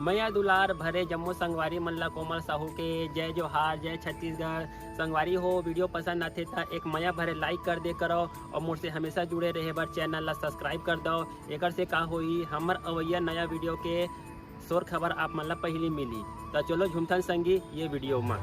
मैया दुलार भरे जम्मू संगवारी मल्ला कोमल साहू के जय जोहार, जय छत्तीसगढ़। संगवारी हो वीडियो पसंद आते तो एक मैया भरे लाइक कर दे करो और मुझसे हमेशा जुड़े रहे बर चैनल ला सब्सक्राइब कर दो। एक से का होई हमर अवैया नया वीडियो के शोर खबर आप मन ला पहली मिली। तो चलो झुमथन संगी ये वीडियो में।